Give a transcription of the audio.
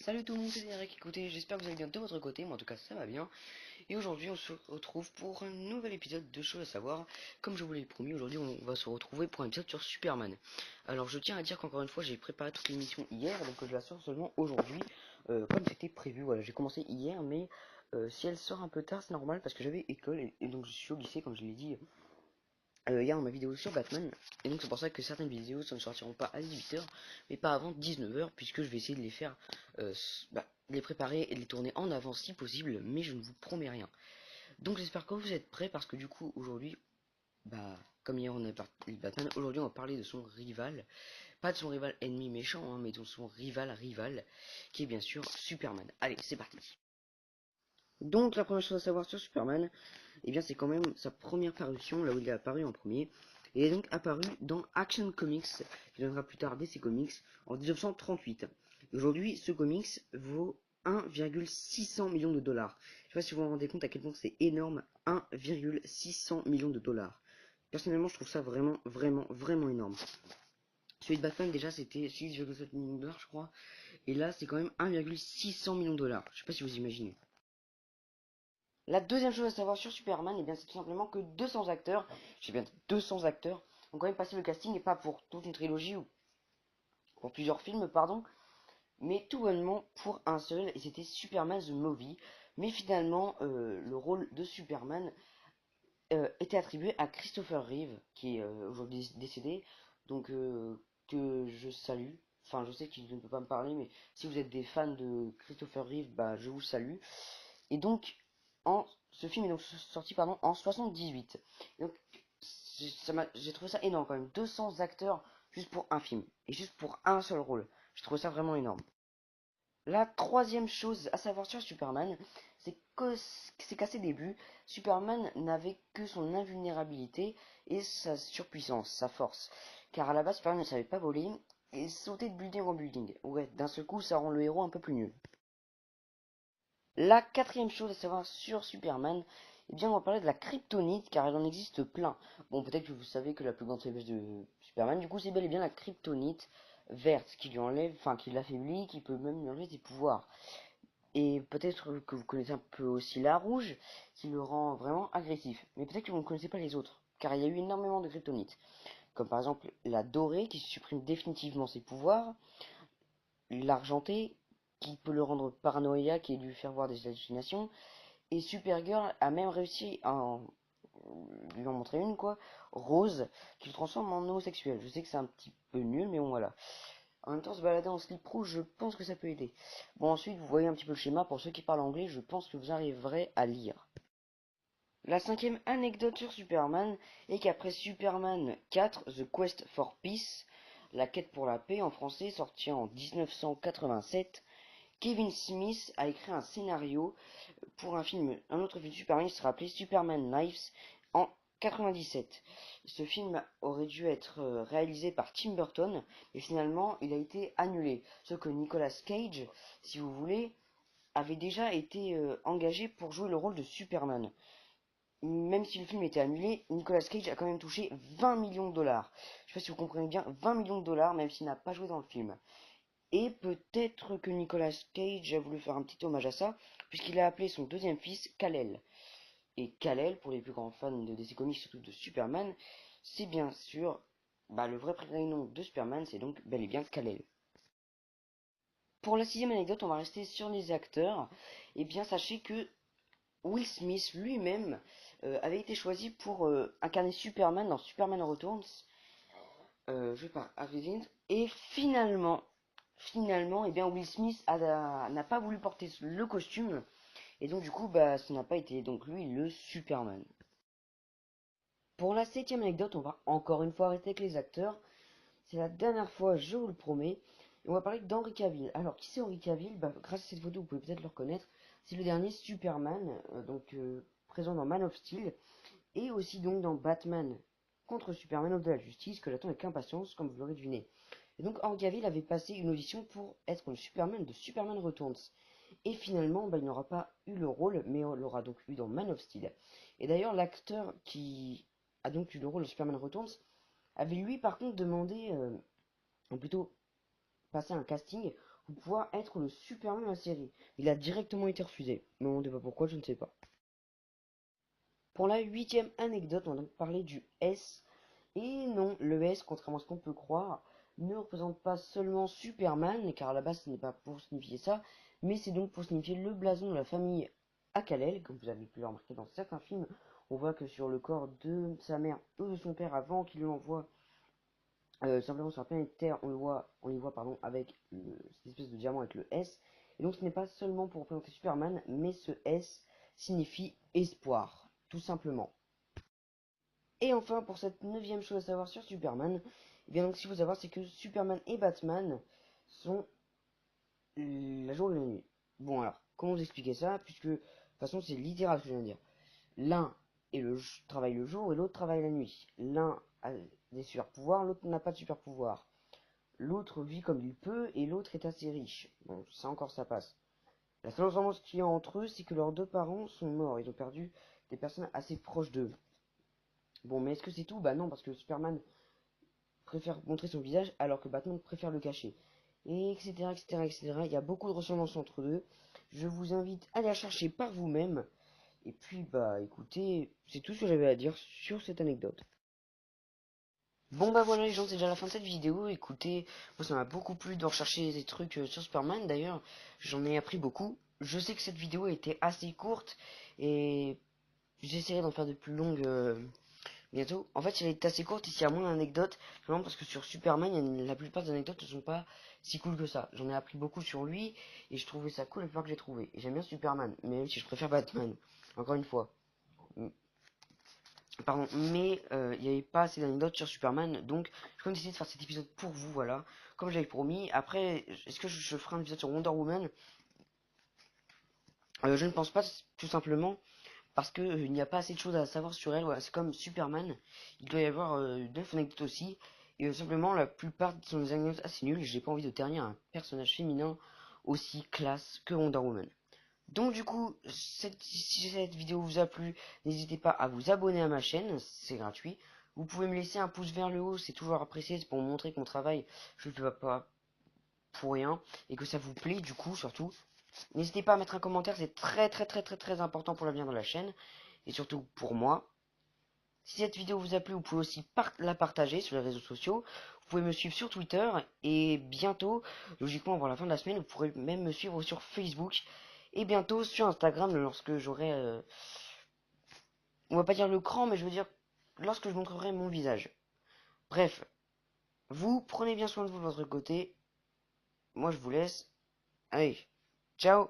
Salut tout le monde, c'est Derek. Écoutez, j'espère que vous allez bien de votre côté, moi en tout cas ça va bien. Et aujourd'hui on se retrouve pour un nouvel épisode de Choses à savoir. Comme je vous l'ai promis, aujourd'hui on va se retrouver pour un épisode sur Superman. Alors je tiens à dire qu'encore une fois j'ai préparé toute l'émission hier, donc je la sors seulement aujourd'hui, comme c'était prévu. Voilà, j'ai commencé hier, mais si elle sort un peu tard c'est normal parce que j'avais école et donc je suis au lycée comme je l'ai dit hier dans ma vidéo sur Batman. Et donc c'est pour ça que certaines vidéos ne sortiront pas à 18h, mais pas avant 19h, puisque je vais essayer de les faire, de les préparer et de les tourner en avance si possible, mais je ne vous promets rien. Donc j'espère que vous êtes prêts, parce que du coup aujourd'hui, comme hier on a parlé de Batman, aujourd'hui on va parler de son rival. Pas de son rival ennemi méchant, hein, mais de son rival, qui est bien sûr Superman. Allez, c'est parti. Donc la première chose à savoir sur Superman, eh bien c'est quand même sa première parution, là où il est apparu en premier. Il est donc apparu dans Action Comics, qui deviendra plus tard DC Comics, en 1938. Aujourd'hui, ce comics vaut 1,600 millions de dollars. Je sais pas si vous vous rendez compte à quel point c'est énorme, 1,600 millions de dollars. Personnellement, je trouve ça vraiment énorme. Celui de Batman, déjà, c'était 6,7 millions de dollars, je crois. Et là, c'est quand même 1,600 millions de dollars. Je sais pas si vous imaginez. La deuxième chose à savoir sur Superman, eh bien, c'est tout simplement que 200 acteurs, j'ai bien 200 acteurs, ont quand même passé le casting, et pas pour toute une trilogie ou pour plusieurs films, pardon, mais tout bonnement pour un seul, et c'était Superman The Movie. Mais finalement, le rôle de Superman était attribué à Christopher Reeve, qui est aujourd'hui décédé, donc que je salue. Enfin, je sais qu'il ne peut pas me parler, mais si vous êtes des fans de Christopher Reeve, bah, je vous salue. Et donc, ce film est donc sorti en 78. Donc, j'ai trouvé ça énorme quand même. 200 acteurs juste pour un film. Et juste pour un seul rôle. J'ai trouvé ça vraiment énorme. La troisième chose à savoir sur Superman, c'est qu'à ses débuts, Superman n'avait que son invulnérabilité et sa surpuissance, sa force. Car à la base, Superman ne savait pas voler et sauter de building en building. Ouais, d'un seul coup, ça rend le héros un peu plus nul. La quatrième chose à savoir sur Superman, eh bien on va parler de la kryptonite car il en existe plein. Bon, peut-être que vous savez que la plus grande faiblesse de Superman, du coup, c'est bel et bien la kryptonite verte qui lui enlève, enfin qui l'affaiblit, qui peut même lui enlever ses pouvoirs. Et peut-être que vous connaissez un peu aussi la rouge qui le rend vraiment agressif. Mais peut-être que vous ne connaissez pas les autres car il y a eu énormément de kryptonite. Comme par exemple la dorée qui supprime définitivement ses pouvoirs, l'argenté qui peut le rendre paranoïaque et lui faire voir des hallucinations. Et Supergirl a même réussi à lui en montrer une, quoi, Rose, qui le transforme en homosexuel. Je sais que c'est un petit peu nul, mais bon, voilà. En même temps, se balader en slip rouge, je pense que ça peut aider. Bon, ensuite, vous voyez un petit peu le schéma. Pour ceux qui parlent anglais, je pense que vous arriverez à lire. La cinquième anecdote sur Superman est qu'après Superman 4, The Quest for Peace, la quête pour la paix en français, sorti en 1987, Kevin Smith a écrit un scénario pour un autre film de Superman qui sera appelé Superman Lives en 97. Ce film aurait dû être réalisé par Tim Burton, mais finalement il a été annulé. Ce que Nicolas Cage, si vous voulez, avait déjà été engagé pour jouer le rôle de Superman. Même si le film était annulé, Nicolas Cage a quand même touché 20 millions de dollars. Je sais pas si vous comprenez bien, 20 millions de dollars, même s'il n'a pas joué dans le film. Et peut-être que Nicolas Cage a voulu faire un petit hommage à ça, puisqu'il a appelé son deuxième fils Kal-El. Et Kal-El, pour les plus grands fans de DC Comics, surtout de Superman, c'est bien sûr, le vrai prénom de Superman, c'est donc bel et bien Kal-El. Pour la sixième anecdote, on va rester sur les acteurs. Et bien, sachez que Will Smith lui-même avait été choisi pour incarner Superman dans Superman Returns, joué par Harvey Dent. Et finalement, eh bien, Will Smith n'a pas voulu porter le costume. Et donc, du coup, ce n'a pas été donc lui le Superman. Pour la septième anecdote, on va encore une fois arrêter avec les acteurs. C'est la dernière fois, je vous le promets. Et on va parler d'Henry Cavill. Alors, qui c'est Henry Cavill? Grâce à cette photo, vous pouvez peut-être le reconnaître. C'est le dernier Superman, présent dans Man of Steel. Et aussi donc dans Batman contre Superman of de la Justice, que j'attends avec impatience, comme vous l'aurez deviné. Et donc Henry Cavill avait passé une audition pour être le Superman de Superman Returns. Et finalement, il n'aura pas eu le rôle, mais on l'aura donc eu dans Man of Steel. Et d'ailleurs, l'acteur qui a donc eu le rôle de Superman Returns avait lui par contre demandé, ou plutôt passé un casting pour pouvoir être le Superman de la série. Il a directement été refusé. Mais on ne sait pas pourquoi, je ne sais pas. Pour la 8e anecdote, on va donc parler du S. Et non, le S, contrairement à ce qu'on peut croire, ne représente pas seulement Superman, car à la base ce n'est pas pour signifier ça, mais c'est donc pour signifier le blason de la famille Kal-El, comme vous avez pu le remarquer dans certains films. On voit que sur le corps de sa mère ou de son père, avant qu'il lui envoie simplement sur la planète Terre, on les voit pardon, avec cette espèce de diamant avec le S. Et donc ce n'est pas seulement pour représenter Superman, mais ce S signifie espoir, tout simplement. Et enfin, pour cette 9e chose à savoir sur Superman, eh bien donc, ce qu'il faut savoir, c'est que Superman et Batman sont la jour et la nuit. Bon alors, comment vous expliquer ça? Puisque, de toute façon, c'est littéral ce que je viens de dire. L'un travaille le jour et l'autre travaille la nuit. L'un a des super pouvoirs, l'autre n'a pas de super pouvoirs. L'autre vit comme il peut et l'autre est assez riche. Bon, ça encore, ça passe. La seule ressemblance qu'il y a entre eux, c'est que leurs deux parents sont morts. Ils ont perdu des personnes assez proches d'eux. Bon, mais est-ce que c'est tout? Bah non, parce que Superman préfère montrer son visage alors que Batman préfère le cacher. Et etc, etc, etc. Il y a beaucoup de ressemblances entre eux. Je vous invite à aller la chercher par vous-même. Et puis, bah écoutez, c'est tout ce que j'avais à dire sur cette anecdote. Bon bah voilà les gens, c'est déjà la fin de cette vidéo. Écoutez, moi ça m'a beaucoup plu de rechercher des trucs sur Superman. D'ailleurs, j'en ai appris beaucoup. Je sais que cette vidéo a été assez courte et j'essaierai d'en faire de plus longues bientôt. En fait, elle est assez courte ici, il y a moins d'anecdotes. Vraiment parce que sur Superman, la plupart des anecdotes ne sont pas si cool que ça. J'en ai appris beaucoup sur lui et je trouvais ça cool la plupart que j'ai trouvé. Et j'aime bien Superman, même si je préfère Batman. Encore une fois. Pardon, mais il n'y avait pas assez d'anecdotes sur Superman, donc je vais décider de faire cet épisode pour vous, voilà, comme j'avais promis. Après, est-ce que je ferai un épisode sur Wonder Woman? Je ne pense pas, tout simplement, parce que il n'y a pas assez de choses à savoir sur elle. Voilà, c'est comme Superman, il doit y avoir 9 anecdotes aussi, et simplement la plupart sont des anecdotes assez nulles, et j'ai pas envie de ternir un personnage féminin aussi classe que Wonder Woman. Donc du coup, si cette vidéo vous a plu, n'hésitez pas à vous abonner à ma chaîne, c'est gratuit. Vous pouvez me laisser un pouce vers le haut, c'est toujours apprécié, c'est pour me montrer que mon travail, je le fais pas pour rien, et que ça vous plaît du coup surtout. N'hésitez pas à mettre un commentaire, c'est très très très très très important pour l'avenir de la chaîne, et surtout pour moi. Si cette vidéo vous a plu, vous pouvez aussi la partager sur les réseaux sociaux. Vous pouvez me suivre sur Twitter, et bientôt, logiquement avant la fin de la semaine, vous pourrez même me suivre sur Facebook. Et bientôt sur Instagram lorsque j'aurai, on va pas dire le cran, mais je veux dire lorsque je montrerai mon visage. Bref, vous prenez bien soin de vous de votre côté. Moi je vous laisse. Allez, ciao.